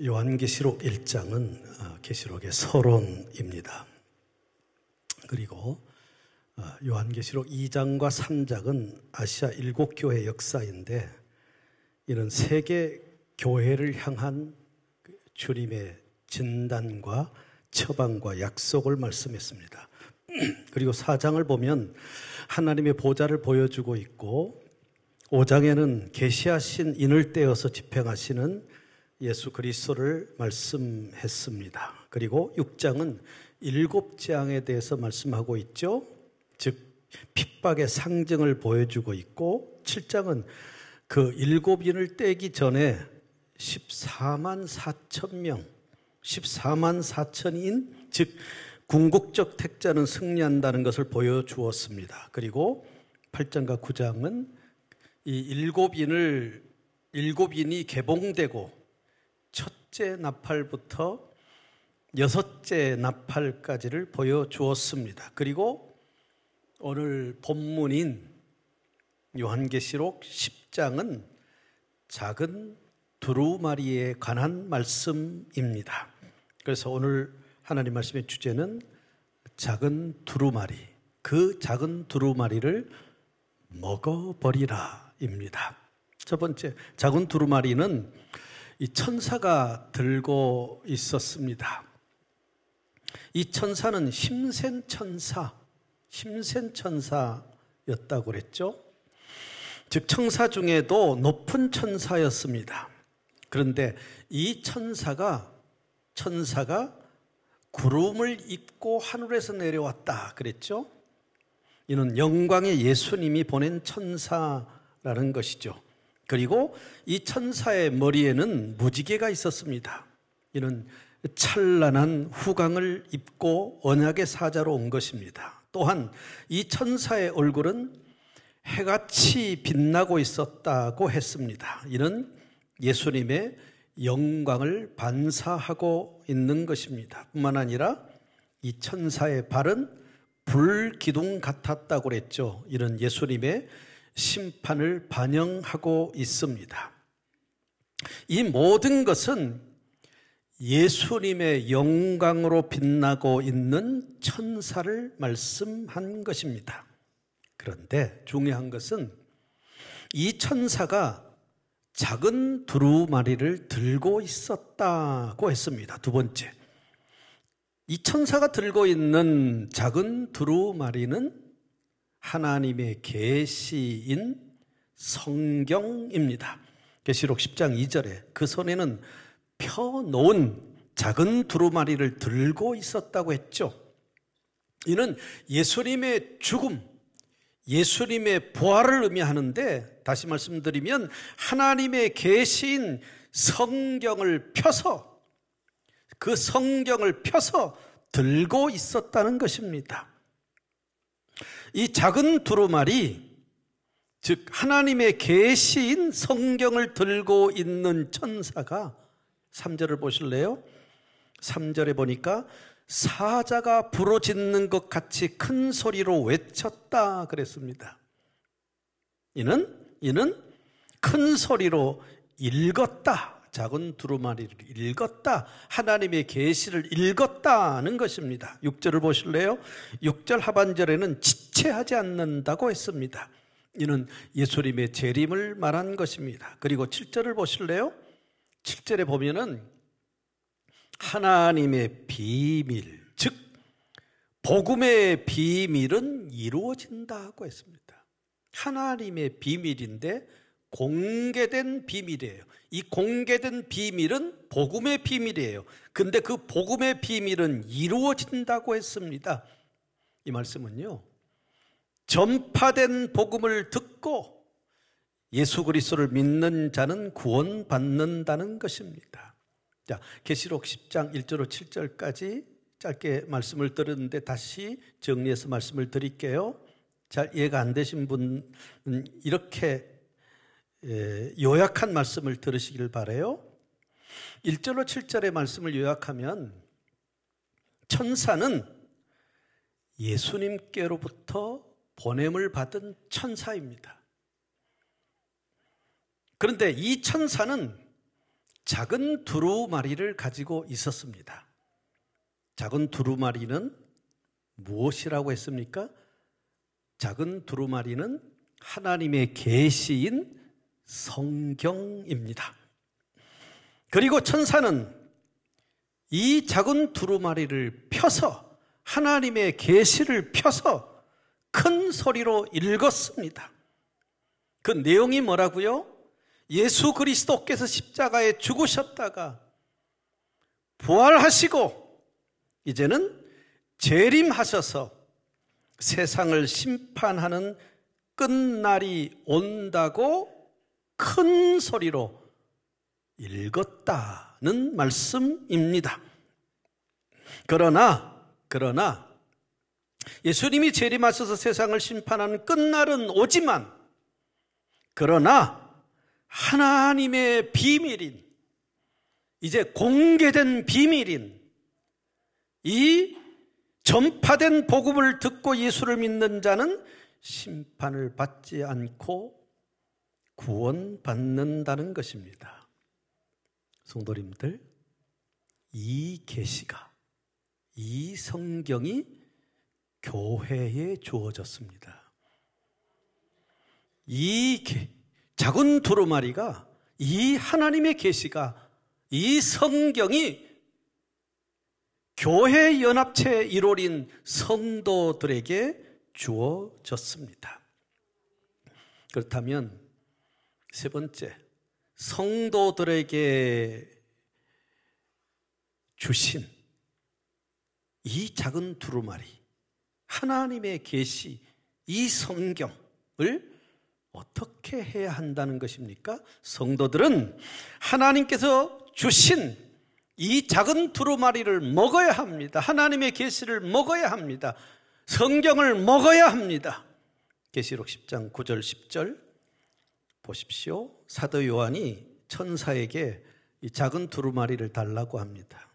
요한계시록 1장은 계시록의 서론입니다. 그리고 요한계시록 2장과 3장은 아시아 7교회 역사인데 이런 세계 교회를 향한 주님의 진단과 처방과 약속을 말씀했습니다. 그리고 4장을 보면 하나님의 보좌를 보여주고 있고 5장에는 계시하신 인을 떼어서 집행하시는 예수 그리스도를 말씀했습니다. 그리고 6장은 7재앙에 대해서 말씀하고 있죠. 즉 핍박의 상징을 보여주고 있고 7장은 그 7인을 떼기 전에 14만 4천 명, 14만 4천인 즉 궁극적 택자는 승리한다는 것을 보여주었습니다. 그리고 8장과 9장은 이 7인이 개봉되고 첫째 나팔부터 6째 나팔까지를 보여주었습니다. 그리고 오늘 본문인 요한계시록 10장은 작은 두루마리에 관한 말씀입니다. 그래서 오늘 하나님 말씀의 주제는 작은 두루마리, 그 작은 두루마리를 먹어버리라 입니다. 첫 번째, 작은 두루마리는 이 천사가 들고 있었습니다. 이 천사는 힘센 천사였다고 그랬죠. 즉 천사 중에도 높은 천사였습니다. 그런데 이 천사가 구름을 입고 하늘에서 내려왔다 그랬죠. 이는 영광의 예수님이 보낸 천사라는 것이죠. 그리고 이 천사의 머리에는 무지개가 있었습니다. 이는 찬란한 후광을 입고 언약의 사자로 온 것입니다. 또한 이 천사의 얼굴은 해같이 빛나고 있었다고 했습니다. 이는 예수님의 영광을 반사하고 있는 것입니다. 뿐만 아니라 이 천사의 발은 불기둥 같았다고 그랬죠. 이는 예수님의 심판을 반영하고 있습니다. 이 모든 것은 예수님의 영광으로 빛나고 있는 천사를 말씀한 것입니다. 그런데 중요한 것은 이 천사가 작은 두루마리를 들고 있었다고 했습니다. 두 번째, 이 천사가 들고 있는 작은 두루마리는 하나님의 계시인 성경입니다. 계시록 10장 2절에 그 손에는 펴놓은 작은 두루마리를 들고 있었다고 했죠. 이는 예수님의 죽음, 예수님의 부활을 의미하는데 다시 말씀드리면 하나님의 계시인 성경을 펴서 그 성경을 펴서 들고 있었다는 것입니다. 이 작은 두루마리, 즉 하나님의 계시인 성경을 들고 있는 천사가 3절을 보실래요? 3절에 보니까 사자가 부르짖는 것 같이 큰 소리로 외쳤다 그랬습니다. 이는 큰 소리로 읽었다. 작은 두루마리를 읽었다. 하나님의 계시를 읽었다는 것입니다. 6절을 보실래요? 6절 하반절에는 지체하지 않는다고 했습니다. 이는 예수님의 재림을 말한 것입니다. 그리고 7절을 보실래요? 7절에 보면은 하나님의 비밀, 즉 복음의 비밀은 이루어진다고 했습니다. 하나님의 비밀인데 공개된 비밀이에요. 이 공개된 비밀은 복음의 비밀이에요. 근데 그 복음의 비밀은 이루어진다고 했습니다. 이 말씀은요, 전파된 복음을 듣고 예수 그리스도를 믿는 자는 구원받는다는 것입니다. 자, 계시록 10장 1절로 7절까지 짧게 말씀을 들었는데 다시 정리해서 말씀을 드릴게요. 잘 이해가 안 되신 분은 이렇게 요약한 말씀을 들으시길 바라요. 1절로 7절의 말씀을 요약하면 천사는 예수님께로부터 보냄을 받은 천사입니다. 그런데 이 천사는 작은 두루마리를 가지고 있었습니다. 작은 두루마리는 무엇이라고 했습니까? 작은 두루마리는 하나님의 계시인 성경입니다. 그리고 천사는 이 작은 두루마리를 펴서 하나님의 계시를 펴서 큰 소리로 읽었습니다. 그 내용이 뭐라고요? 예수 그리스도께서 십자가에 죽으셨다가 부활하시고 이제는 재림하셔서 세상을 심판하는 끝날이 온다고 큰 소리로 읽었다는 말씀입니다. 그러나 예수님이 재림하셔서 세상을 심판하는 끝날은 오지만, 그러나 하나님의 비밀인, 이제 공개된 비밀인 이 전파된 복음을 듣고 예수를 믿는 자는 심판을 받지 않고 구원받는다는 것입니다. 성도님들, 이 계시가, 이 성경이 교회에 주어졌습니다. 이 작은 두루마리가, 이 하나님의 계시가, 이 성경이 교회 연합체 1월인 성도들에게 주어졌습니다. 그렇다면 세 번째, 성도들에게 주신 이 작은 두루마리, 하나님의 계시, 이 성경을 어떻게 해야 한다는 것입니까? 성도들은 하나님께서 주신 이 작은 두루마리를 먹어야 합니다. 하나님의 계시를 먹어야 합니다. 성경을 먹어야 합니다. 계시록 10장 9절 10절 보십시오. 사도 요한이 천사에게 이 작은 두루마리를 달라고 합니다.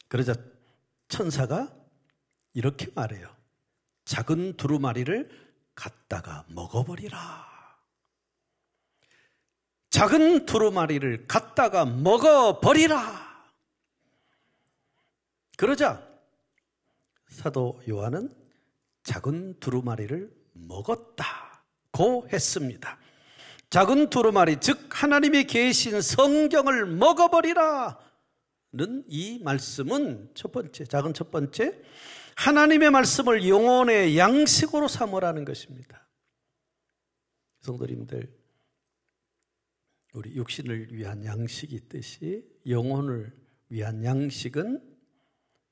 그러자 천사가 이렇게 말해요. 작은 두루마리를 갖다가 먹어버리라. 작은 두루마리를 갖다가 먹어버리라. 그러자 사도 요한은 작은 두루마리를 먹었다고 했습니다. 작은 두루마리, 즉 하나님의 계신 성경을 먹어버리라는 이 말씀은 첫 번째 하나님의 말씀을 영혼의 양식으로 삼으라는 것입니다. 성도님들, 우리 육신을 위한 양식이 있듯이 영혼을 위한 양식은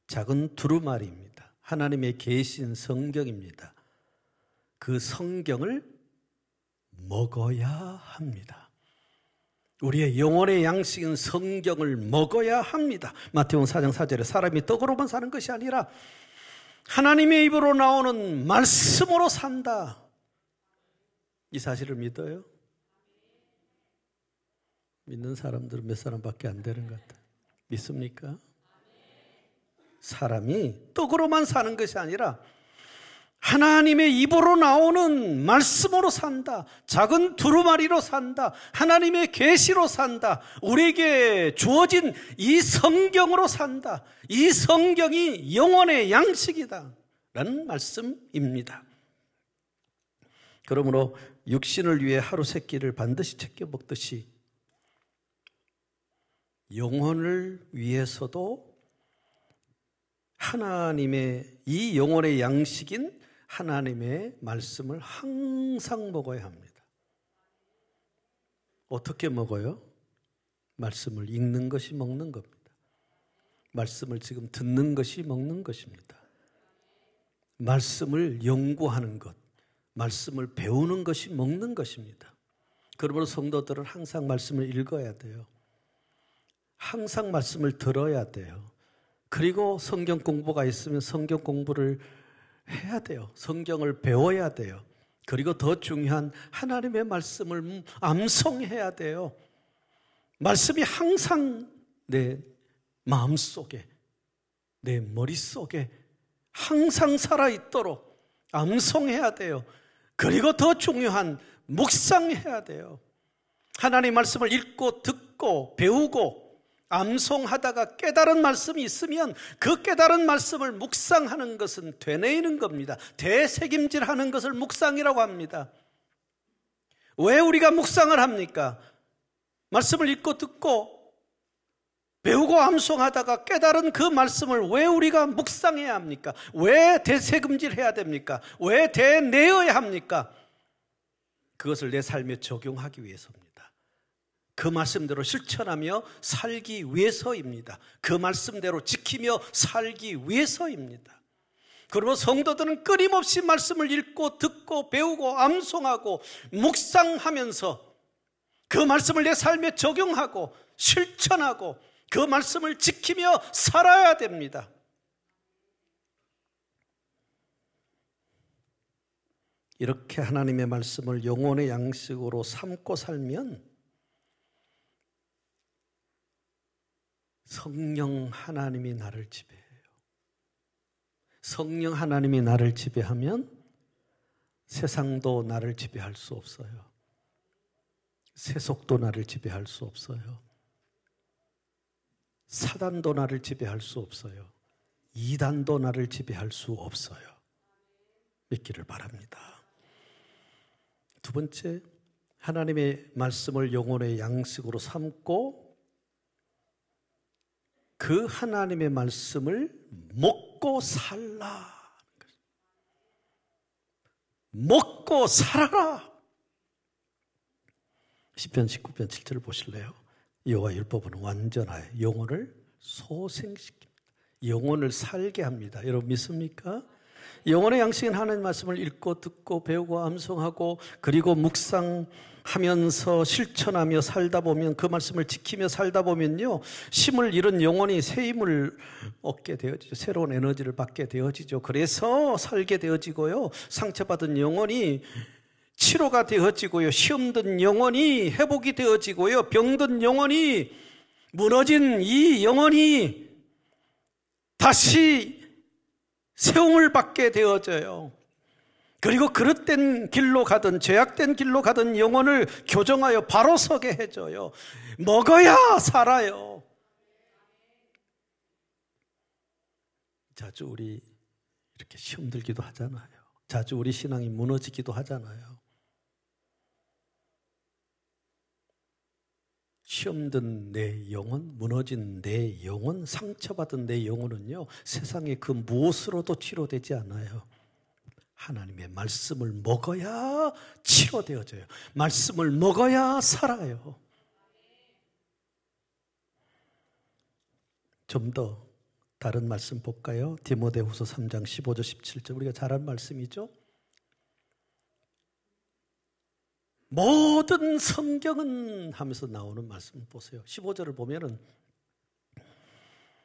작은 두루마리입니다. 하나님의 계신 성경입니다. 그 성경을 먹어야 합니다. 우리의 영혼의 양식인 성경을 먹어야 합니다. 마태복음 4장 4절에 사람이 떡으로만 사는 것이 아니라 하나님의 입으로 나오는 말씀으로 산다. 이 사실을 믿어요? 믿는 사람들은 몇 사람밖에 안 되는 것 같아요. 믿습니까? 사람이 떡으로만 사는 것이 아니라 하나님의 입으로 나오는 말씀으로 산다. 작은 두루마리로 산다. 하나님의 계시로 산다. 우리에게 주어진 이 성경으로 산다. 이 성경이 영혼의 양식이다 라는 말씀입니다. 그러므로 육신을 위해 하루 세 끼를 반드시 챙겨 먹듯이 영혼을 위해서도 하나님의 이 영혼의 양식인 하나님의 말씀을 항상 먹어야 합니다. 어떻게 먹어요? 말씀을 읽는 것이 먹는 겁니다. 말씀을 지금 듣는 것이 먹는 것입니다. 말씀을 연구하는 것, 말씀을 배우는 것이 먹는 것입니다. 그러므로 성도들은 항상 말씀을 읽어야 돼요. 항상 말씀을 들어야 돼요. 그리고 성경 공부가 있으면 성경 공부를 해야 돼요. 성경을 배워야 돼요. 그리고 더 중요한 하나님의 말씀을 암송해야 돼요. 말씀이 항상 내 마음속에, 내 머릿속에 항상 살아있도록 암송해야 돼요. 그리고 더 중요한 묵상해야 돼요. 하나님의 말씀을 읽고 듣고 듣고 배우고 암송하다가 깨달은 말씀이 있으면 그 깨달은 말씀을 묵상하는 것은 되뇌이는 겁니다. 되새김질하는 것을 묵상이라고 합니다. 왜 우리가 묵상을 합니까? 말씀을 읽고 듣고 배우고 암송하다가 깨달은 그 말씀을 왜 우리가 묵상해야 합니까? 왜 되새김질해야 됩니까? 왜 되뇌어야 합니까? 그것을 내 삶에 적용하기 위해서입니다. 그 말씀대로 실천하며 살기 위해서입니다. 그 말씀대로 지키며 살기 위해서입니다. 그리고 성도들은 끊임없이 말씀을 읽고 듣고 배우고 암송하고 묵상하면서 그 말씀을 내 삶에 적용하고 실천하고 그 말씀을 지키며 살아야 됩니다. 이렇게 하나님의 말씀을 영혼의 양식으로 삼고 살면 성령 하나님이 나를 지배해요. 성령 하나님이 나를 지배하면 세상도 나를 지배할 수 없어요. 세속도 나를 지배할 수 없어요. 사단도 나를 지배할 수 없어요. 이단도 나를 지배할 수 없어요. 믿기를 바랍니다. 두 번째, 하나님의 말씀을 영혼의 양식으로 삼고 그 하나님의 말씀을 먹고 살라. 먹고 살아라. 시편 19편 7절을 보실래요? 여호와 율법은 완전하여 영혼을 소생시킵니다. 영혼을 살게 합니다. 여러분 믿습니까? 영혼의 양식인 하나님의 말씀을 읽고 듣고 배우고 암송하고 그리고 묵상하면서 실천하며 살다 보면 그 말씀을 지키며 살다 보면요, 힘을 잃은 영혼이 새 힘을 얻게 되어지죠. 새로운 에너지를 받게 되어지죠. 그래서 살게 되어지고요, 상처받은 영혼이 치료가 되어지고요, 시험든 영혼이 회복이 되어지고요, 병든 영혼이 무너진 이 영혼이 다시 세움을 받게 되어져요. 그리고 그릇된 길로 가든 죄악된 길로 가든 영혼을 교정하여 바로 서게 해줘요. 먹어야 살아요. 자주 우리 이렇게 시험 들기도 하잖아요. 자주 우리 신앙이 무너지기도 하잖아요. 시험든 내 영혼, 무너진 내 영혼, 상처받은 내 영혼은요, 세상의 그 무엇으로도 치료되지 않아요. 하나님의 말씀을 먹어야 치료되어져요. 말씀을 먹어야 살아요. 좀 더 다른 말씀 볼까요? 디모데후서 3장 15절 17절, 우리가 잘 아는 말씀이죠. 모든 성경은 하면서 나오는 말씀 보세요. 15절을 보면은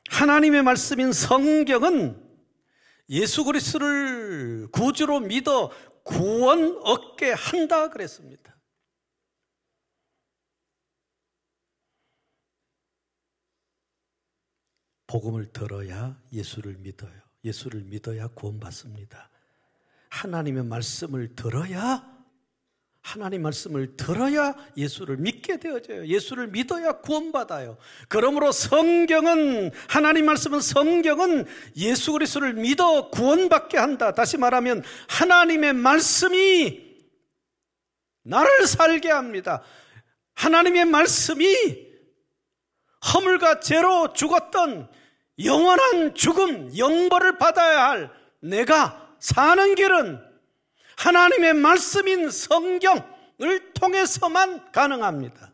하나님의 말씀인 성경은 예수 그리스도를 구주로 믿어 구원 얻게 한다 그랬습니다. 복음을 들어야 예수를 믿어요. 예수를 믿어야 구원받습니다. 하나님의 말씀을 들어야, 하나님 말씀을 들어야 예수를 믿게 되어져요. 예수를 믿어야 구원받아요. 그러므로 성경은, 하나님 말씀은, 성경은 예수 그리스도를 믿어 구원받게 한다. 다시 말하면 하나님의 말씀이 나를 살게 합니다. 하나님의 말씀이 허물과 죄로 죽었던 영원한 죽음, 영벌을 받아야 할 내가 사는 길은 하나님의 말씀인 성경을 통해서만 가능합니다.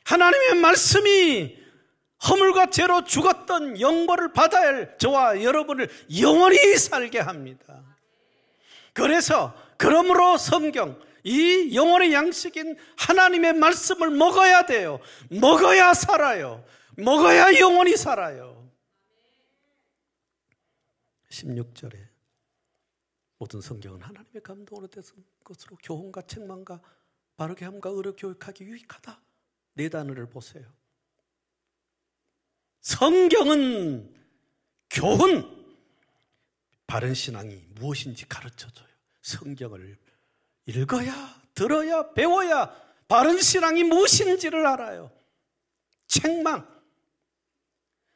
하나님의 말씀이 허물과 죄로 죽었던 영벌을 받아야 할 저와 여러분을 영원히 살게 합니다. 그래서 그러므로 성경, 이 영혼의 양식인 하나님의 말씀을 먹어야 돼요. 먹어야 살아요. 먹어야 영원히 살아요. 16절에 모든 성경은 하나님의 감동으로 된 것으로 교훈과 책망과 바르게 함과 의로 교육하기 유익하다. 네 단어를 보세요. 성경은 교훈, 바른 신앙이 무엇인지 가르쳐줘요. 성경을 읽어야, 들어야, 배워야 바른 신앙이 무엇인지를 알아요. 책망.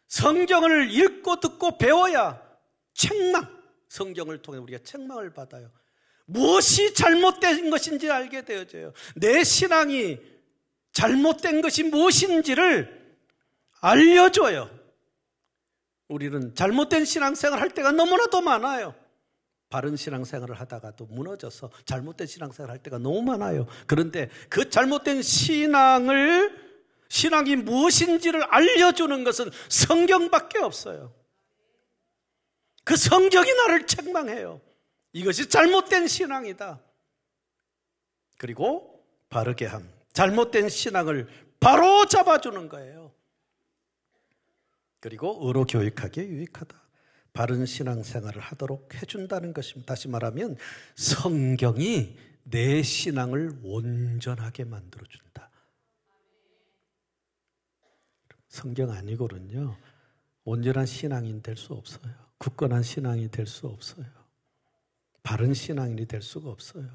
성경을 읽고 듣고 배워야 책망. 성경을 통해 우리가 책망을 받아요. 무엇이 잘못된 것인지 알게 되어져요. 내 신앙이 잘못된 것이 무엇인지를 알려줘요. 우리는 잘못된 신앙생활을 할 때가 너무나도 많아요. 바른 신앙생활을 하다가도 무너져서 잘못된 신앙생활을 할 때가 너무 많아요. 그런데 그 잘못된 신앙이 무엇인지를 알려주는 것은 성경밖에 없어요. 그 성경이 나를 책망해요. 이것이 잘못된 신앙이다. 그리고 바르게 함. 잘못된 신앙을 바로 잡아주는 거예요. 그리고 의로 교육하기에 유익하다. 바른 신앙생활을 하도록 해준다는 것입니다. 다시 말하면 성경이 내 신앙을 온전하게 만들어준다. 성경 아니고는요, 온전한 신앙인 될 수 없어요. 굳건한 신앙이 될 수 없어요. 바른 신앙인이 될 수가 없어요.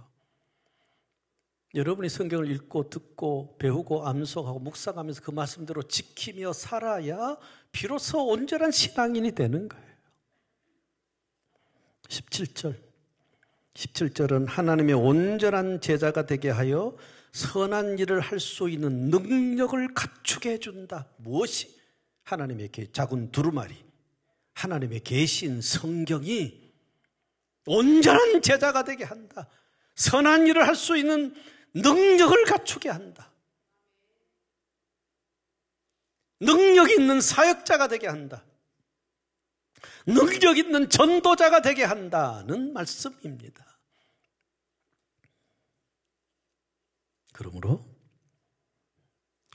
여러분이 성경을 읽고 듣고 배우고 암송하고 묵상하면서 그 말씀대로 지키며 살아야 비로소 온전한 신앙인이 되는 거예요. 17절은 하나님의 온전한 제자가 되게 하여 선한 일을 할 수 있는 능력을 갖추게 해준다. 무엇이? 하나님의 작은 두루마리, 하나님의 계신 성경이 온전한 제자가 되게 한다. 선한 일을 할 수 있는 능력을 갖추게 한다. 능력 있는 사역자가 되게 한다. 능력 있는 전도자가 되게 한다는 말씀입니다. 그러므로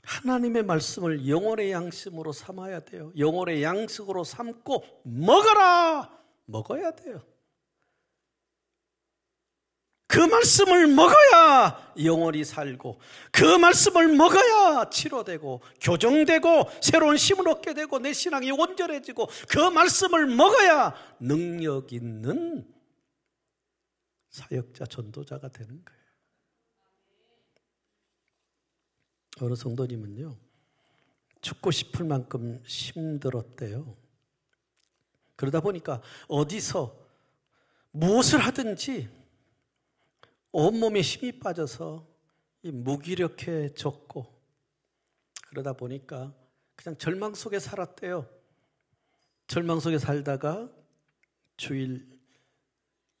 하나님의 말씀을 영혼의 양식으로 삼아야 돼요. 영혼의 양식으로 삼고 먹어야 돼요. 그 말씀을 먹어야 영혼이 살고, 그 말씀을 먹어야 치료되고 교정되고 새로운 힘을 얻게 되고 내 신앙이 온전해지고, 그 말씀을 먹어야 능력 있는 사역자, 전도자가 되는 거예요. 어느 성도님은요, 죽고 싶을 만큼 힘들었대요. 그러다 보니까 어디서 무엇을 하든지 온몸에 힘이 빠져서 무기력해졌고, 그러다 보니까 그냥 절망 속에 살았대요. 절망 속에 살다가 주일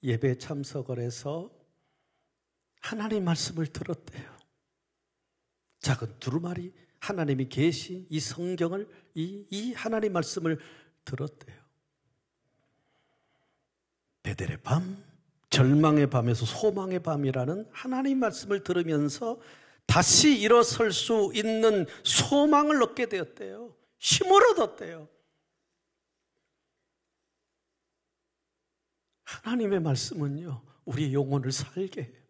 예배 참석을 해서 하나님 말씀을 들었대요. 작은 두루마리 하나님이 계신 이 성경을, 이 하나님 말씀을 들었대요. 베델의 밤, 절망의 밤에서 소망의 밤이라는 하나님 말씀을 들으면서 다시 일어설 수 있는 소망을 얻게 되었대요. 힘을 얻었대요. 하나님의 말씀은요, 우리 영혼을 살게 해요.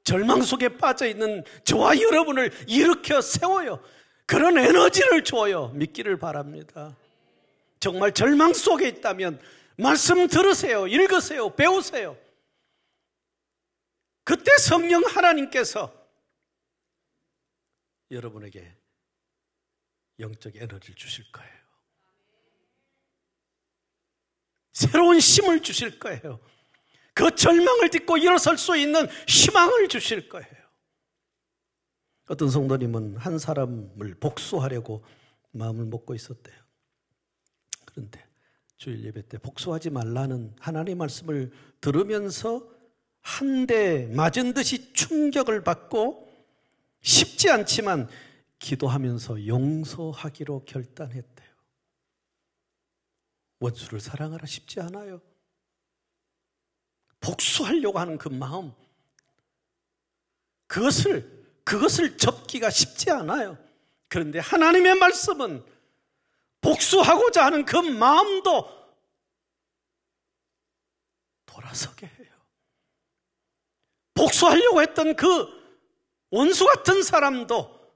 절망 속에 빠져있는 저와 여러분을 일으켜 세워요. 그런 에너지를 줘요. 믿기를 바랍니다. 정말 절망 속에 있다면 말씀 들으세요. 읽으세요. 배우세요. 그때 성령 하나님께서 여러분에게 영적 에너지를 주실 거예요. 새로운 힘을 주실 거예요. 그 절망을 딛고 일어설 수 있는 희망을 주실 거예요. 어떤 성도님은 한 사람을 복수하려고 마음을 먹고 있었대요. 그런데 주일 예배 때 복수하지 말라는 하나님 말씀을 들으면서 한 대 맞은 듯이 충격을 받고 쉽지 않지만 기도하면서 용서하기로 결단했대요. 원수를 사랑하라 쉽지 않아요. 복수하려고 하는 그 마음, 그것을 접기가 쉽지 않아요. 그런데 하나님의 말씀은 복수하고자 하는 그 마음도 돌아서게 해요. 복수하려고 했던 그 원수 같은 사람도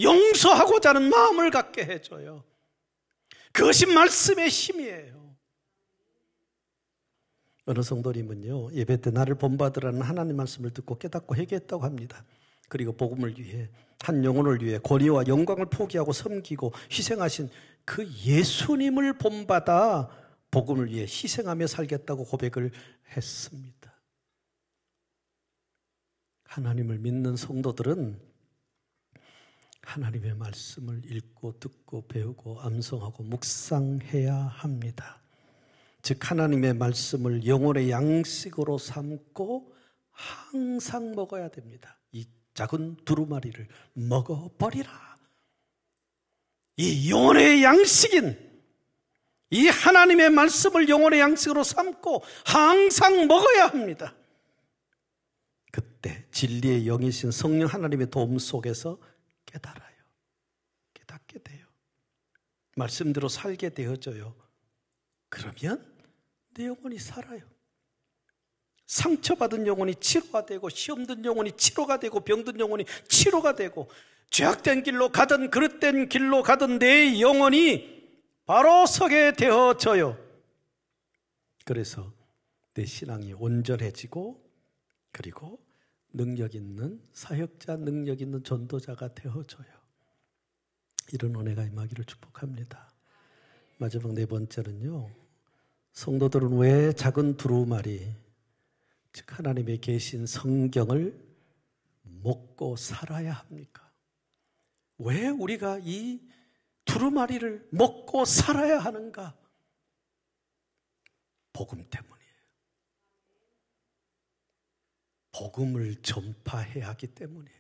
용서하고자 하는 마음을 갖게 해줘요. 그것이 말씀의 힘이에요. 어느 성도님은요, 예배 때 나를 본받으라는 하나님 말씀을 듣고 깨닫고 회개했다고 합니다. 그리고 복음을 위해, 한 영혼을 위해 권위와 영광을 포기하고 섬기고 희생하신 그 예수님을 본받아 복음을 위해 희생하며 살겠다고 고백을 했습니다. 하나님을 믿는 성도들은 하나님의 말씀을 읽고 듣고 배우고 암송하고 묵상해야 합니다. 즉 하나님의 말씀을 영혼의 양식으로 삼고 항상 먹어야 됩니다. 이 작은 두루마리를 먹어버리라. 이 영혼의 양식인 이 하나님의 말씀을 영혼의 양식으로 삼고 항상 먹어야 합니다. 그때 진리의 영이신 성령 하나님의 도움 속에서 깨달아요. 깨닫게 돼요. 말씀대로 살게 되어져요. 그러면 내 영혼이 살아요. 상처받은 영혼이 치료가 되고, 시험 든 영혼이 치료가 되고, 병든 영혼이 치료가 되고, 죄악된 길로 가든 그릇된 길로 가든 내 영혼이 바로 서게 되어져요. 그래서 내 신앙이 온전해지고, 그리고 능력 있는 사역자, 능력 있는 전도자가 되어져요. 이런 은혜가 임하기를 축복합니다. 마지막 네 번째는요, 성도들은 왜 작은 두루마리, 즉 하나님의 계신 성경을 먹고 살아야 합니까? 왜 우리가 이 두루마리를 먹고 살아야 하는가? 복음 때문이에요. 복음을 전파해야 하기 때문이에요.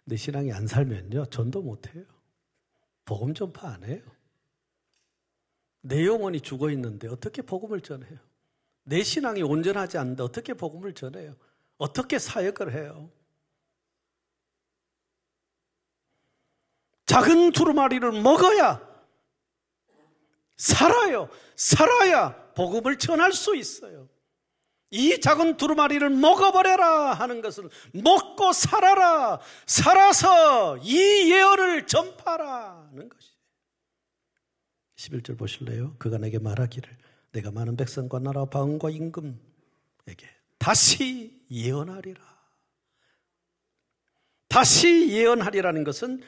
내 신앙이 안 살면요, 전도 못해요. 복음 전파 안 해요. 내 영혼이 죽어 있는데 어떻게 복음을 전해요? 내 신앙이 온전하지 않는데 어떻게 복음을 전해요? 어떻게 사역을 해요? 작은 두루마리를 먹어야 살아요. 살아야 복음을 전할 수 있어요. 이 작은 두루마리를 먹어버려라 하는 것은 먹고 살아라. 살아서 이 예언을 전파하라는 것이에요. 11절 보실래요? 그가 내게 말하기를 내가 많은 백성과 나라 방언과 임금에게 다시 예언하리라. 다시 예언하리라는 것은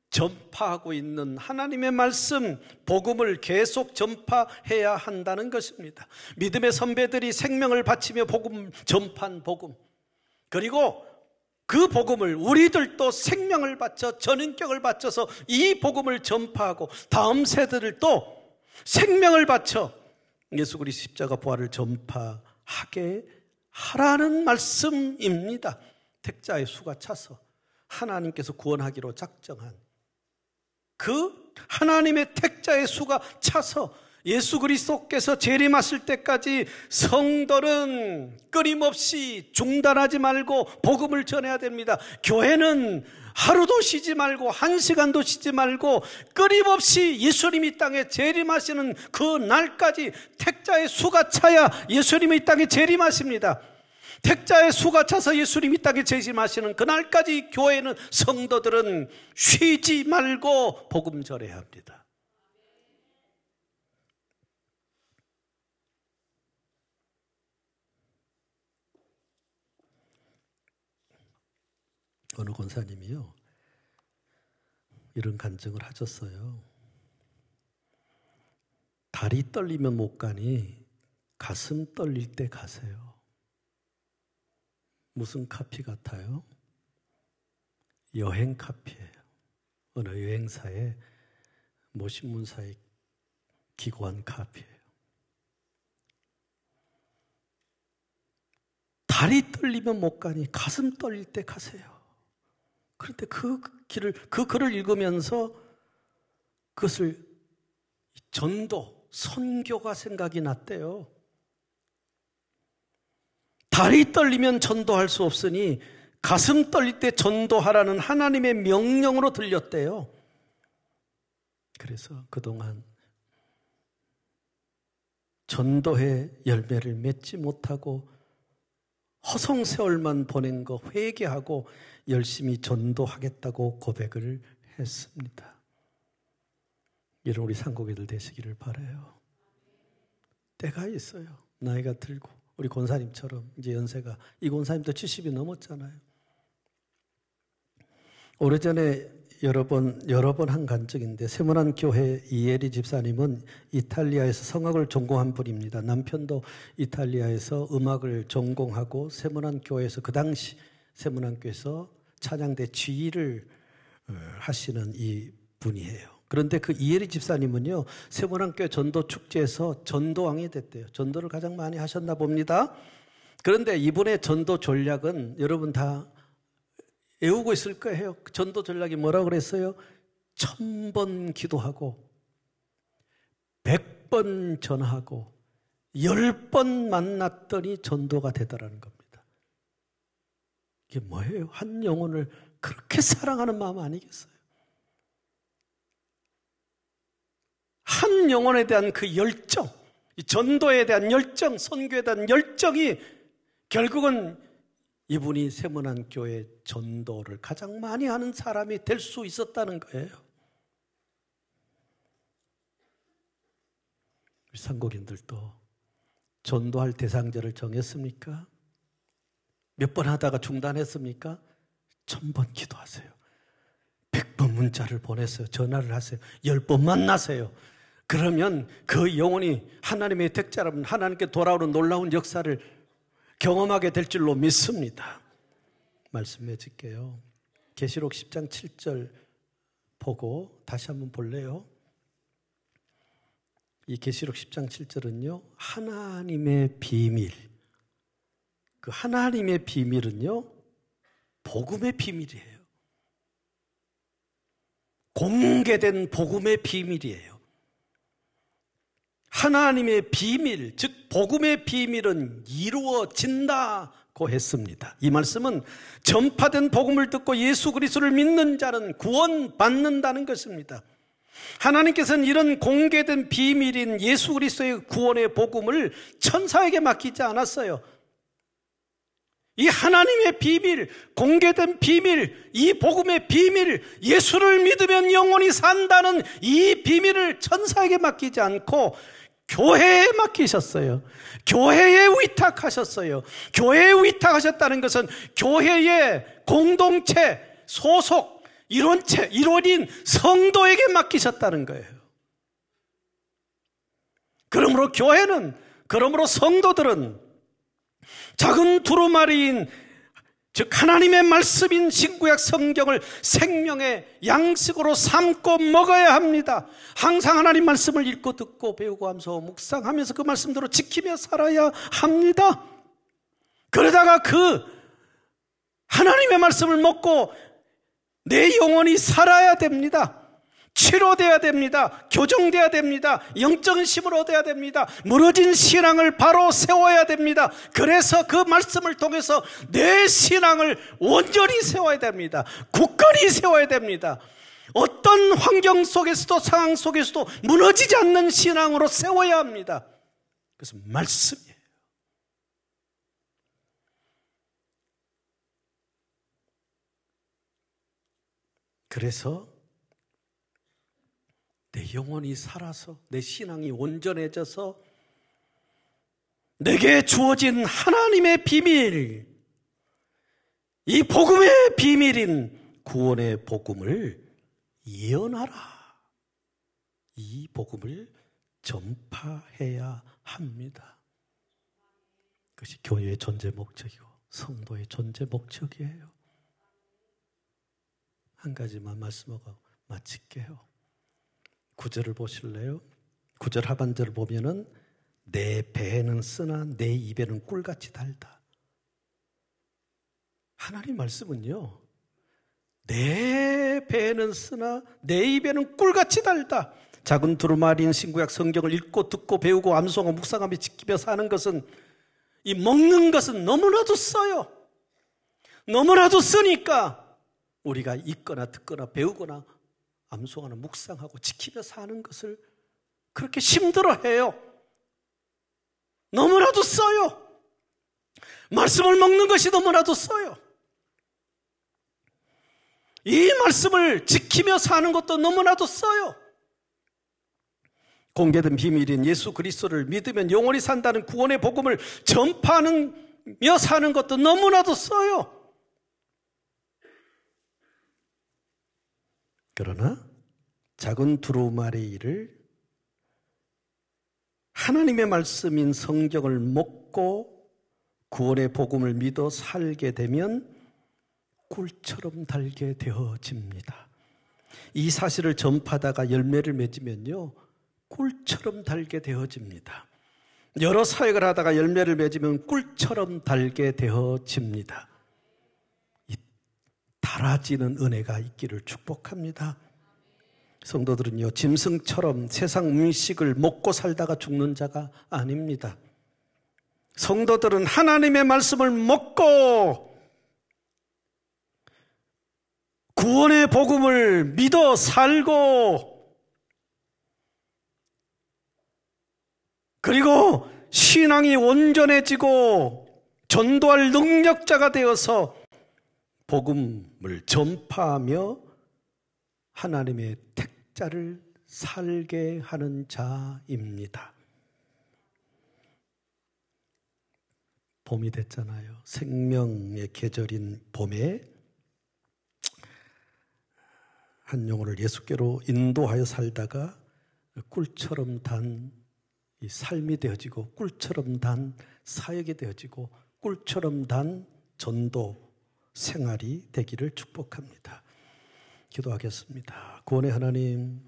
전파하고 있는 하나님의 말씀, 복음을 계속 전파해야 한다는 것입니다. 믿음의 선배들이 생명을 바치며 복음 전파한 복음, 그리고 그 복음을 우리들도 생명을 바쳐 전인격을 바쳐서 이 복음을 전파하고 다음 세대를 또 생명을 바쳐 예수 그리스도 십자가 부활을 전파하게 하라는 말씀입니다. 택자의 수가 차서 하나님께서 구원하기로 작정한 그 하나님의 택자의 수가 차서 예수 그리스도께서 재림하실 때까지 성도는 끊임없이 중단하지 말고 복음을 전해야 됩니다. 교회는 하루도 쉬지 말고 한 시간도 쉬지 말고 끊임없이 예수님이 땅에 재림하시는 그 날까지 택자의 수가 차야 예수님이 이 땅에 재림하십니다. 택자의 수가 차서 예수님이 땅에 재림하시는 그날까지 교회는, 성도들은 쉬지 말고 복음 전해야 합니다. 어느 권사님이요, 이런 간증을 하셨어요. 다리 떨리면 못 가니 가슴 떨릴 때 가세요. 무슨 카피 같아요? 여행 카피예요. 어느 여행사의 신문사에 기고한 카피예요. 다리 떨리면 못 가니 가슴 떨릴 때 가세요. 그런데 그 글을 읽으면서 그것을 전도, 선교가 생각이 났대요. 다리 떨리면 전도할 수 없으니 가슴 떨릴 때 전도하라는 하나님의 명령으로 들렸대요. 그래서 그동안 전도의 열매를 맺지 못하고 허송세월만 보낸 거 회개하고 열심히 전도하겠다고 고백을 했습니다. 이런 우리 상고교들 되시기를 바라요. 때가 있어요. 나이가 들고 우리 권사님처럼 이제 연세가, 이 권사님도 70이 넘었잖아요. 오래전에 여러 번 한 간증인데, 세문안 교회 이혜리 집사님은 이탈리아에서 성악을 전공한 분입니다. 남편도 이탈리아에서 음악을 전공하고 세문안 교회에서, 그 당시 세문안 교회에서 찬양대 지휘를 하시는 이 분이에요. 그런데 그 이혜리 집사님은요, 세문안 교회 전도 축제에서 전도왕이 됐대요. 전도를 가장 많이 하셨나 봅니다. 그런데 이분의 전도 전략은 여러분 다 외우고 있을 거예요. 전도 전략이 뭐라고 그랬어요? 1000번 기도하고 100번 전하고 10번 만났더니 전도가 되더라는 겁니다. 이게 뭐예요? 한 영혼을 그렇게 사랑하는 마음 아니겠어요? 한 영혼에 대한 그 열정, 전도에 대한 열정, 선교에 대한 열정이 결국은 이분이 세문안 교회 전도를 가장 많이 하는 사람이 될 수 있었다는 거예요. 우리 상고인들도 전도할 대상자를 정했습니까? 몇 번 하다가 중단했습니까? 1000번 기도하세요. 100번 문자를 보내세요. 전화를 하세요. 10번 만나세요. 그러면 그 영혼이 하나님의 택자라면 하나님께 돌아오는 놀라운 역사를 경험하게 될 줄로 믿습니다. 말씀해 줄게요. 계시록 10장 7절 보고 다시 한번 볼래요? 이 계시록 10장 7절은요, 하나님의 비밀. 그 하나님의 비밀은요, 복음의 비밀이에요. 공개된 복음의 비밀이에요. 하나님의 비밀, 즉 복음의 비밀은 이루어진다고 했습니다. 이 말씀은 전파된 복음을 듣고 예수 그리스도를 믿는 자는 구원받는다는 것입니다. 하나님께서는 이런 공개된 비밀인 예수 그리스도의 구원의 복음을 천사에게 맡기지 않았어요. 이 하나님의 비밀, 공개된 비밀, 이 복음의 비밀, 예수를 믿으면 영원히 산다는 이 비밀을 천사에게 맡기지 않고 교회에 맡기셨어요. 교회에 위탁하셨어요. 교회에 위탁하셨다는 것은 교회의 공동체, 소속, 일원인 성도에게 맡기셨다는 거예요. 그러므로 성도들은 작은 두루마리인, 즉 하나님의 말씀인 신구약 성경을 생명의 양식으로 삼고 먹어야 합니다. 항상 하나님 말씀을 읽고 듣고 배우고 하면서 묵상하면서 그 말씀대로 지키며 살아야 합니다. 그러다가 그 하나님의 말씀을 먹고 내 영혼이 살아야 됩니다. 치료돼야 됩니다. 교정돼야 됩니다. 영적인 힘을 얻어야 됩니다. 무너진 신앙을 바로 세워야 됩니다. 그래서 그 말씀을 통해서 내 신앙을 온전히 세워야 됩니다. 굳건히 세워야 됩니다. 어떤 환경 속에서도 상황 속에서도 무너지지 않는 신앙으로 세워야 합니다. 그래서 말씀이에요. 그래서 내 영혼이 살아서 내 신앙이 온전해져서 내게 주어진 하나님의 비밀, 이 복음의 비밀인 구원의 복음을 예언하라. 이 복음을 전파해야 합니다. 그것이 교회의 존재 목적이고 성도의 존재 목적이에요. 한 가지만 말씀하고 마칠게요. 9절을 보실래요? 9절 하반절을 보면은 내 배에는 쓰나 내 입에는 꿀같이 달다. 하나님 말씀은요, 내 배에는 쓰나 내 입에는 꿀같이 달다. 작은 두루마리인 신구약 성경을 읽고 듣고 배우고 암송하고 묵상하며 지키며 사는 것은, 이 먹는 것은 너무나도 써요. 너무나도 쓰니까 우리가 읽거나 듣거나 배우거나 암송하는 묵상하고 지키며 사는 것을 그렇게 힘들어해요. 너무나도 써요. 말씀을 먹는 것이 너무나도 써요. 이 말씀을 지키며 사는 것도 너무나도 써요. 공개된 비밀인 예수 그리스도를 믿으면 영원히 산다는 구원의 복음을 전파하며 사는 것도 너무나도 써요. 그러나 작은 두루마리 일을 하나님의 말씀인 성경을 먹고 구원의 복음을 믿어 살게 되면 꿀처럼 달게 되어집니다. 이 사실을 전파하다가 열매를 맺으면요, 꿀처럼 달게 되어집니다. 여러 사역을 하다가 열매를 맺으면 꿀처럼 달게 되어집니다. 이 달아지는 은혜가 있기를 축복합니다. 성도들은요, 짐승처럼 세상 음식을 먹고 살다가 죽는 자가 아닙니다. 성도들은 하나님의 말씀을 먹고 구원의 복음을 믿어 살고 그리고 신앙이 온전해지고 전도할 능력자가 되어서 복음을 전파하며 하나님의 택자를 살게 하는 자입니다. 봄이 됐잖아요. 생명의 계절인 봄에 한 영혼을 예수께로 인도하여 살다가 꿀처럼 단 이 삶이 되어지고 꿀처럼 단 사역이 되어지고 꿀처럼 단 전도 생활이 되기를 축복합니다. 기도하겠습니다. 구원의 하나님,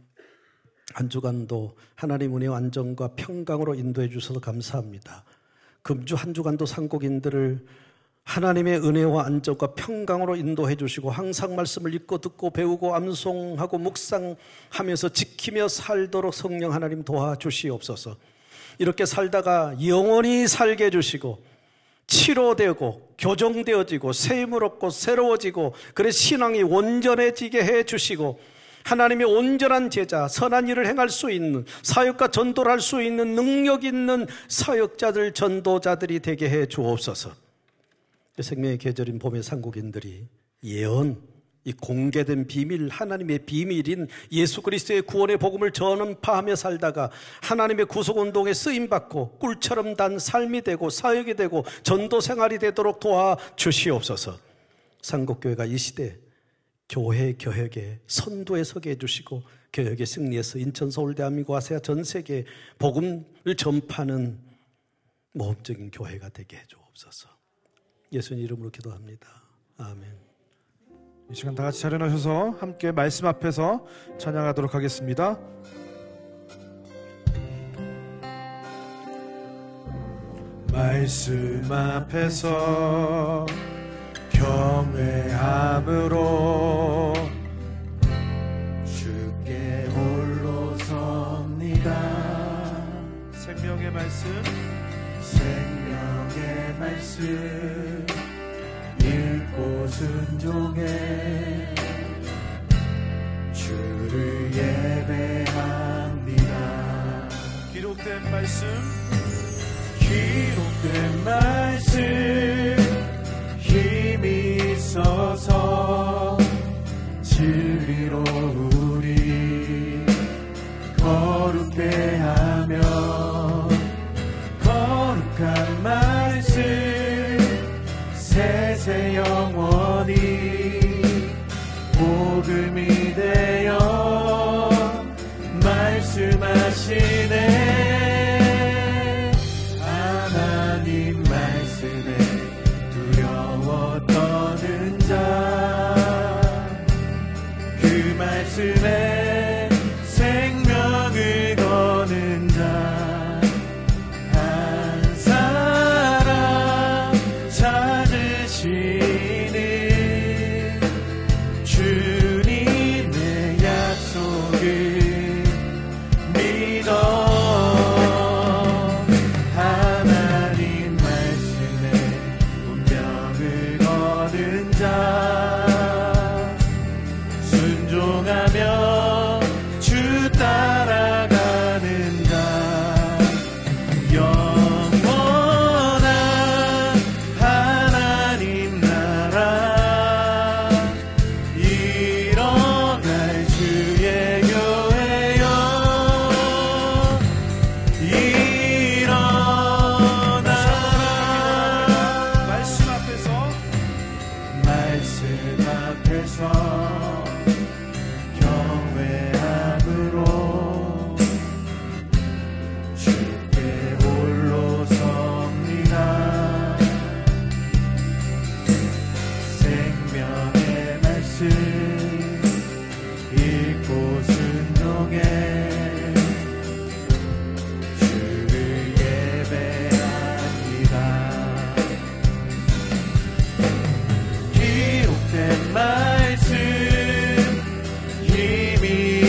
한 주간도 하나님 은혜와 안정과 평강으로 인도해 주셔서 감사합니다. 금주 한 주간도 상곡인들을 하나님의 은혜와 안정과 평강으로 인도해 주시고 항상 말씀을 읽고 듣고 배우고 암송하고 묵상하면서 지키며 살도록 성령 하나님 도와주시옵소서. 이렇게 살다가 영원히 살게 해주시고 치료되고 교정되어지고 새 힘을 얻고 새로워지고 그래 신앙이 온전해지게 해주시고 하나님의 온전한 제자, 선한 일을 행할 수 있는 사역과 전도를 할 수 있는 능력 있는 사역자들, 전도자들이 되게 해 주옵소서. 생명의 계절인 봄의 상국인들이 예언, 이 공개된 비밀, 하나님의 비밀인 예수 그리스도의 구원의 복음을 전파하며 살다가 하나님의 구속운동에 쓰임받고 꿀처럼 단 삶이 되고 사역이 되고 전도 생활이 되도록 도와주시옵소서. 상국교회가 이 시대 교회 개혁에 선두에 서게 해주시고 개혁의 승리에서 인천, 서울, 대한민국, 아시아 전 세계에 복음을 전파하는 모험적인 교회가 되게 해주옵소서. 예수님 이름으로 기도합니다. 아멘. 이 시간 다 같이 자리하셔서 함께 말씀 앞에서 찬양하도록 하겠습니다. 말씀 앞에서 경외함으로 주께 홀로 섭니다. 생명의 말씀, 생명의 말씀 읽고 순종해 주를 예배합니다. 기록된 말씀, 기록된 말씀 힘이 있어서 진리로 우리 거룩게 하며 거룩한 말씀 세세 영원히 복음이 되어 말씀하시네. 하나님 말씀에 두려워 떠는 자, 그 말씀에 생명을 거는 자 한 사람 찾으시는 주님의 약속을 믿어 하나님 말씀에 운명을 거는 자 순종하며 주 따라가는 자 영원한 하나님 나라 이뤄갈 주의 교회여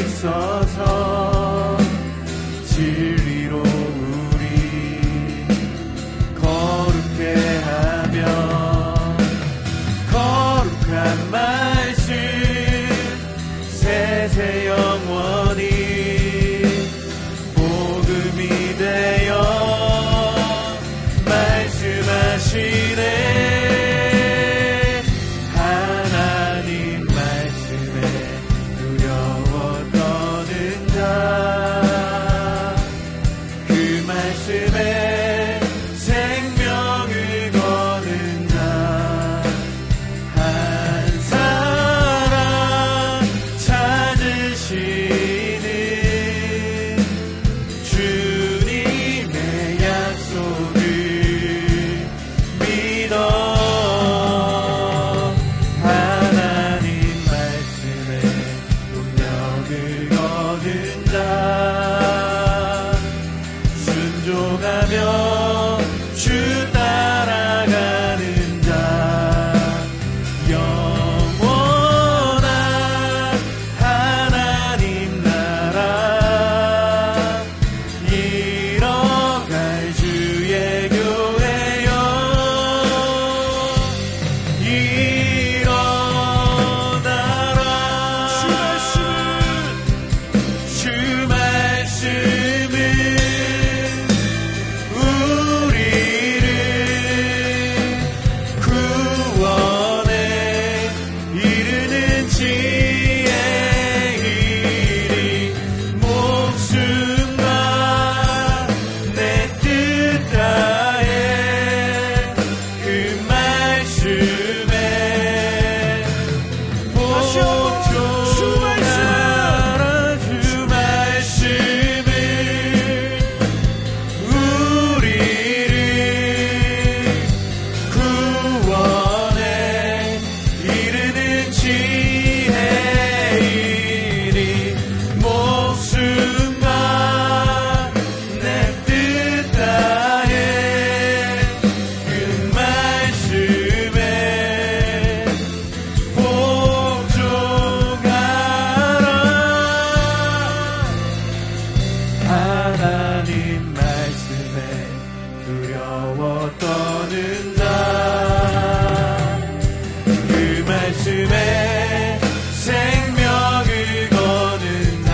주옵소서. 진리로 우리 거룩해 하며 거룩한 말씀 세세 영원히 복음이 되어 말씀하시네. 하나님 말씀에 두려워 떠는 자, 그 말씀에 생명을 거는 자, 한 사람 찾으시는 주님의 약속을 믿어. 하나님 말씀에 능력을 거는 자, 순종하며 주 따라가는 자, 영원한 하나님 나라 이뤄갈 주의 교회여. 일어나라. 주 말씀은 우리를 구원에 이르는 지혜이니 목숨과 내 뜻 다해 그 말씀에 복종하라. 주 말씀은 우리를 구원에 이르는 지혜이니 목숨과 내 뜻 다해 그 말씀에 복종하라. 하나님 말씀에 두려워 떠는 자, 그 말씀에 생명을 거는 자,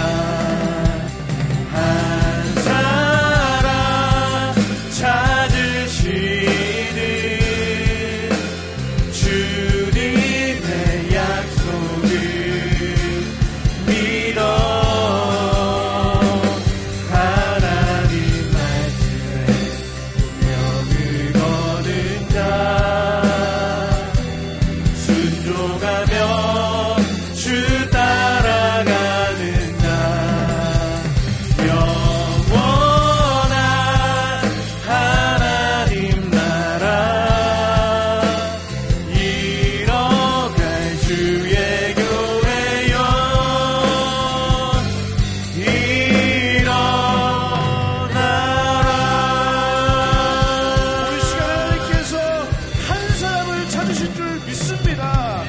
한 사람 찾으시는 주님의 약속을 믿어. 하나님 말씀에 능력을 거는 자, 순종하며 주 따라가는 자, 영원한 하나님 나라 이뤄갈 주의 교회여. 일어나라. 우리 시간 하나님께서 한 사람을 찾으신 줄 믿습니다.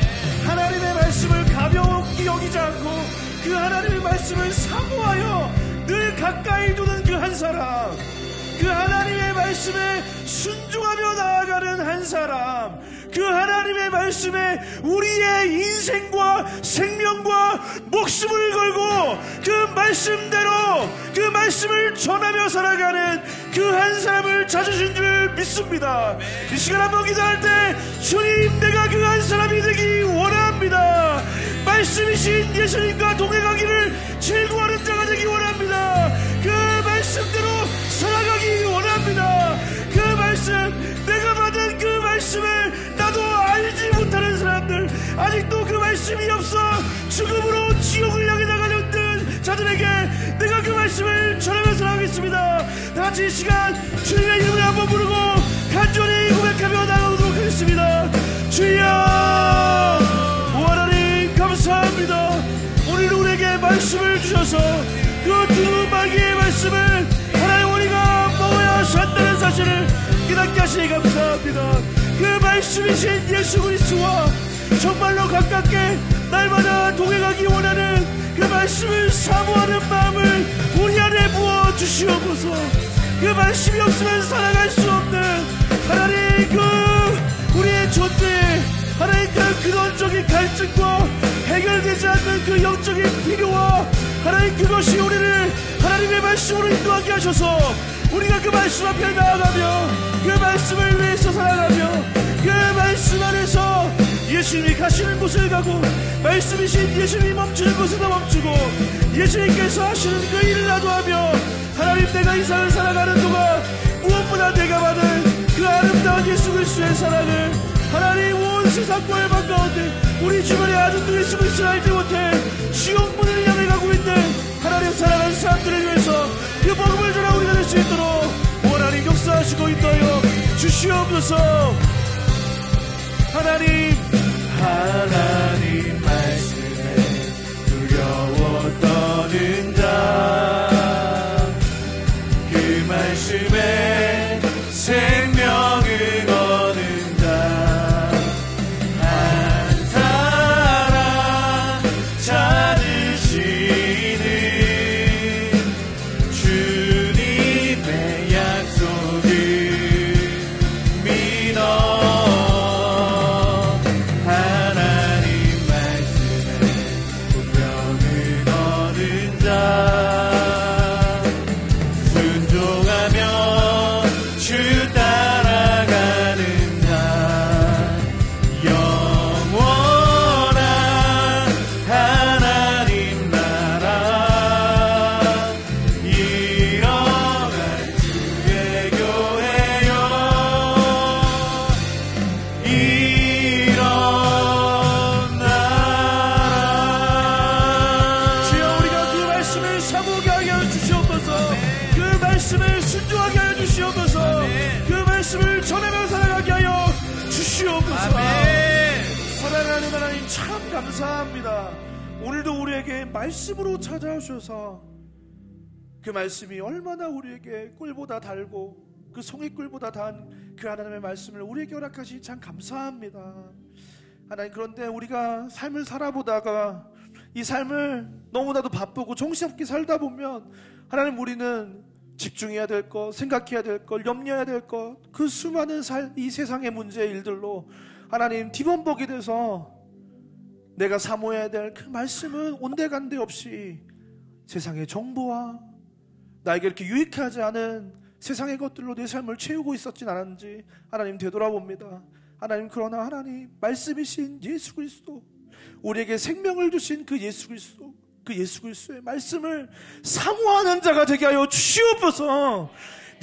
하나님의 말씀을 가볍게 여기지 않고 그 하나님의 말씀을 사모하여 늘 가까이 두는 그 한 사람, 그 하나님의 말씀에 순종하며 나아가는 한 사람, 그 하나님의 말씀에 우리의 인생과 생명과 목숨을 걸고 그 말씀대로 그 말씀을 전하며 살아가는 그 한 사람을 찾으신 줄 믿습니다. 이 시간 한번 기도할 때 주님, 내가 그 한 사람이 되기 원합니다. 말씀이신 예수님과 동행하기를 즐거워하는 자가 되기 원합니다. 그 말씀대로 살아가기 원합니다. 그 말씀, 내가 받은 그 말씀을 나도 알지 못하는 사람들, 아직도 그 말씀이 없어 죽음으로 지옥을 향해 나가는 자들에게 내가 그 말씀을 전하며 살아가겠습니다. 다같이 이 시간 주님의 이름을 한번 부르고 간절히 고백하며 나가도록 하겠습니다. 주여, 하나님 감사합니다. 오늘 우리에게 말씀을 주셔서 그 두 마귀의 말씀을 하나님 우리가 먹어야 산다는 사실을 깨닫게 하시니 감사합니다. 그 말씀이신 예수 그리스도와 정말로 가깝게 날마다 동행하기 원하는 그 말씀을 주시옵소서. 그 말씀이 없으면 살아갈 수 없는 하나님 그 우리의 존재에 하나님 그 근원적인 갈증과 해결되지 않는 그 영적인 필요와 하나님 그것이 우리를 하나님의 말씀으로 인도하게 하셔서 우리가 그 말씀 앞에 나아가며 그 말씀을 위해서 살아가며 그 말씀 안에서 예수님이 가시는 곳을 가고 말씀이신 예수님이 멈추는 곳에서 멈추고 예수님께서 하시는 그 일을 나도 하며 하나님 내가 이 삶을 살아가는 동안 무엇보다 내가 받은 그 아름다운 예수 그리스도의 사랑을 하나님 온 세상과 열방 가운데 우리 주변에 아직도 예수 그리스도를 알지 못해 지옥문을 향해 가고 있는 하나님 사랑하는 사람들을 위해서 그 복음을 전하 우리가 될 수 있도록 하나님 역사하시고 인도하여 주시옵소서. 하나님 말씀에 두려워 떠는 자 그 말씀에 생명을 얻는 자 한 사람 찾으시는 주님의 약속을 믿어 하나님 말씀에 분명을 얻은 자 순종하며 주 따라가는 자 영원한 하나님 나라 일어날 주의 교회여 일어나라. 주여 우리가 그 말씀을 사모하게 하여 주시옵소서. 그 말씀을 순종하게 하여 주시옵소서. 그 말씀을 전하며 살아가게 하여 주시옵소서. 사랑하는 하나님 참 감사합니다. 오늘도 우리에게 말씀으로 찾아오셔서 그 말씀이 얼마나 우리에게 꿀보다 달고 그 송이꿀보다 단 그 하나님의 말씀을 우리에게 허락하시니 참 감사합니다. 하나님 그런데 우리가 삶을 살아보다가 이 삶을 너무나도 바쁘고 정신없게 살다 보면 하나님 우리는 집중해야 될 것, 생각해야 될 것, 염려해야 될 것, 그 수많은 이 세상의 문제의 일들로 하나님 뒤범벅이 돼서 내가 사모해야 될 그 말씀은 온데간데 없이 세상의 정보와 나에게 이렇게 유익하지 않은 세상의 것들로 내 삶을 채우고 있었진 않았는지 하나님 되돌아봅니다. 하나님 그러나 하나님 말씀이신 예수 그리스도 우리에게 생명을 주신 그 예수 그리스도 그 예수 그리스도의 말씀을 사모하는 자가 되게 하여 주시옵소서.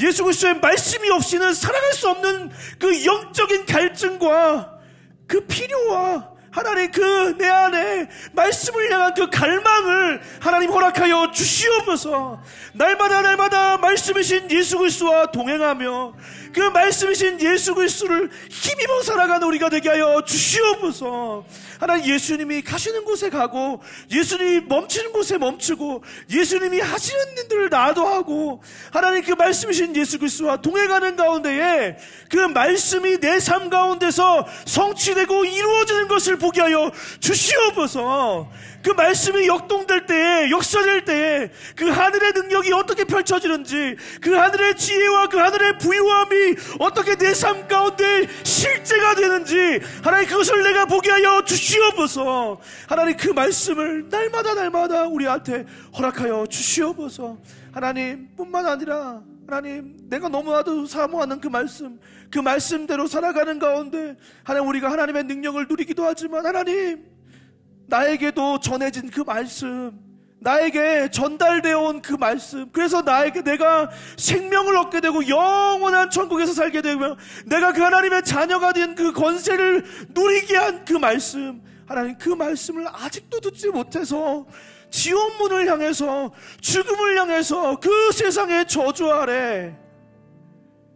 예수 그리스도의 말씀이 없이는 살아갈 수 없는 그 영적인 갈증과 그 필요와 하나님 그 내 안에 말씀을 향한 그 갈망을 하나님 허락하여 주시옵소서. 날마다 말씀이신 예수 그리스도와 동행하며 그 말씀이신 예수 그리스도를 힘입어 살아가는 우리가 되게 하여 주시옵소서. 하나님 예수님이 가시는 곳에 가고 예수님이 멈추는 곳에 멈추고 예수님이 하시는 일들을 나도 하고 하나님 그 말씀이신 예수 그리스도와 동행하는 가운데에 그 말씀이 내 삶 가운데서 성취되고 이루어지는 것을 보게 하여 주시옵소서. 그 말씀이 역동될 때에 역사될 때에 그 하늘의 능력이 어떻게 펼쳐지는지 그 하늘의 지혜와 그 하늘의 부유함이 어떻게 내 삶 가운데 실제가 되는지 하나님 그것을 내가 보게 하여 주시옵소서. 하나님 그 말씀을 날마다 우리한테 허락하여 주시옵소서. 하나님 뿐만 아니라 하나님 내가 너무나도 사모하는 그 말씀대로 살아가는 가운데 하나님 우리가 하나님의 능력을 누리기도 하지만 하나님 나에게도 전해진 그 말씀, 나에게 전달되어 온 그 말씀, 그래서 내가 생명을 얻게 되고 영원한 천국에서 살게 되며 내가 그 하나님의 자녀가 된 그 권세를 누리게 한 그 말씀, 하나님 그 말씀을 아직도 듣지 못해서 지옥문을 향해서 죽음을 향해서 그 세상의 저주 아래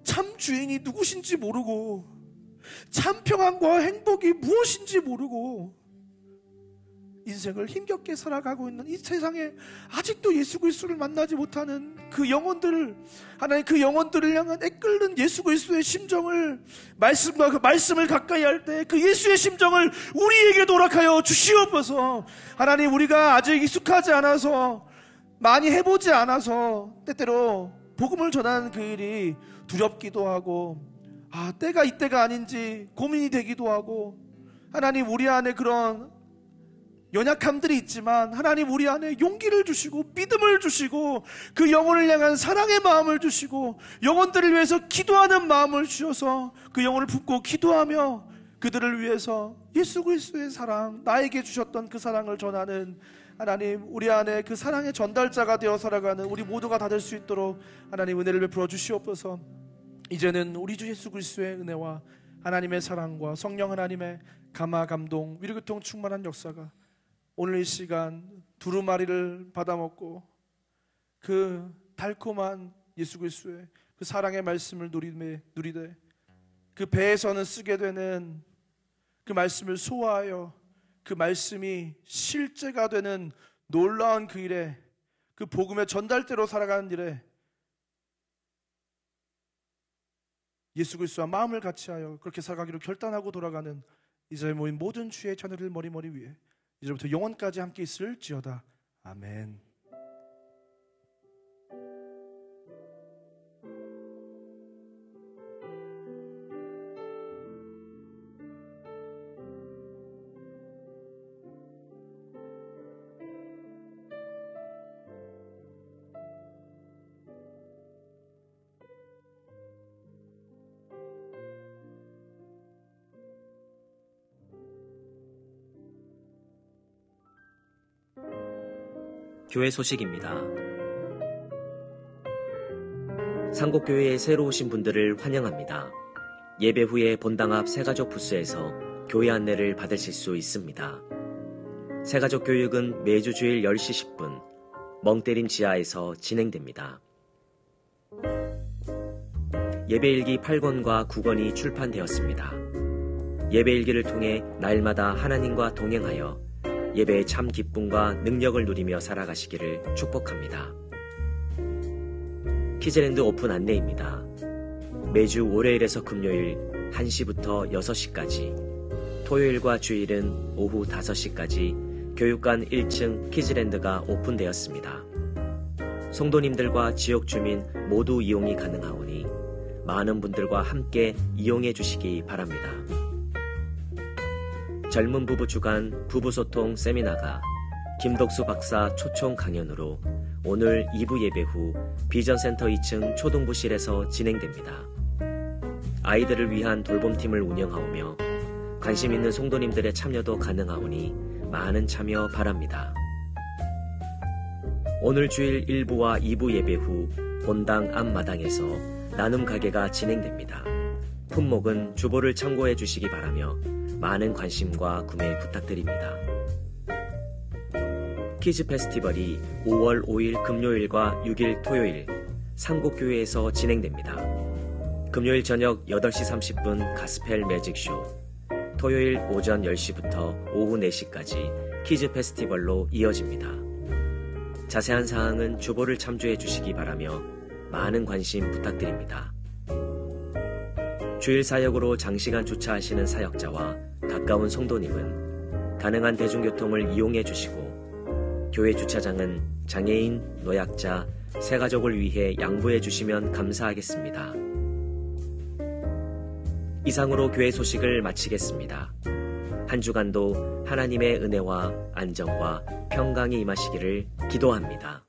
참 주인이 누구신지 모르고 참 평안과 행복이 무엇인지 모르고 인생을 힘겹게 살아가고 있는 이 세상에 아직도 예수 그리스도를 만나지 못하는 그 영혼들을 하나님 그 영혼들을 향한 애끓는 예수 그리스도의 심정을 말씀과 그 말씀을 가까이 할 때 그 예수의 심정을 우리에게 도락하여 주시옵소서. 하나님 우리가 아직 익숙하지 않아서 많이 해보지 않아서 때때로 복음을 전하는 그 일이 두렵기도 하고 때가 이때가 아닌지 고민이 되기도 하고, 하나님 우리 안에 그런 연약함들이 있지만 하나님 우리 안에 용기를 주시고 믿음을 주시고 그 영혼을 향한 사랑의 마음을 주시고 영혼들을 위해서 기도하는 마음을 주셔서 그 영혼을 품고 기도하며 그들을 위해서 예수 그리스도의 사랑, 나에게 주셨던 그 사랑을 전하는 하나님, 우리 안에 그 사랑의 전달자가 되어 살아가는 우리 모두가 다 될 수 있도록 하나님 은혜를 베풀어 주시옵소서. 이제는 우리 주 예수 그리스도의 은혜와 하나님의 사랑과 성령 하나님의 감화 감동 위로교통 충만한 역사가 오늘 이 시간 두루마리를 받아먹고 그 달콤한 예수 그리스도의 그 사랑의 말씀을 누리되 그 배에서는 쓰게 되는 그 말씀을 소화하여 그 말씀이 실제가 되는 놀라운 그 일에, 그 복음의 전달대로 살아가는 일에 예수 그리스도와 마음을 같이하여 그렇게 살아가기로 결단하고 돌아가는 이 자리에 모인 모든 주의 자녀들 머리 위에 이제부터 영원까지 함께 있을지어다. 아멘. 교회 소식입니다. 상곡교회에 새로 오신 분들을 환영합니다. 예배 후에 본당 앞 새가족 부스에서 교회 안내를 받으실 수 있습니다. 새가족 교육은 매주 주일 10시 10분 멍때림 지하에서 진행됩니다. 예배일기 8권과 9권이 출판되었습니다. 예배일기를 통해 날마다 하나님과 동행하여 예배의 참 기쁨과 능력을 누리며 살아가시기를 축복합니다. 키즈랜드 오픈 안내입니다. 매주 월요일에서 금요일 1시부터 6시까지, 토요일과 주일은 오후 5시까지 교육관 1층 키즈랜드가 오픈되었습니다. 성도님들과 지역 주민 모두 이용이 가능하오니 많은 분들과 함께 이용해 주시기 바랍니다. 젊은 부부 주간 부부소통 세미나가 김덕수 박사 초청 강연으로 오늘 2부 예배 후 비전센터 2층 초등부실에서 진행됩니다. 아이들을 위한 돌봄팀을 운영하오며 관심 있는 성도님들의 참여도 가능하오니 많은 참여 바랍니다. 오늘 주일 1부와 2부 예배 후 본당 앞마당에서 나눔 가게가 진행됩니다. 품목은 주보를 참고해 주시기 바라며 많은 관심과 구매 부탁드립니다. 키즈 페스티벌이 5월 5일 금요일과 6일 토요일 상곡교회에서 진행됩니다. 금요일 저녁 8시 30분 가스펠 매직쇼, 토요일 오전 10시부터 오후 4시까지 키즈 페스티벌로 이어집니다. 자세한 사항은 주보를 참조해 주시기 바라며 많은 관심 부탁드립니다. 주일 사역으로 장시간 주차하시는 사역자와 가까운 성도님은 가능한 대중교통을 이용해 주시고 교회 주차장은 장애인, 노약자, 새가족을 위해 양보해 주시면 감사하겠습니다. 이상으로 교회 소식을 마치겠습니다. 한 주간도 하나님의 은혜와 안정과 평강이 임하시기를 기도합니다.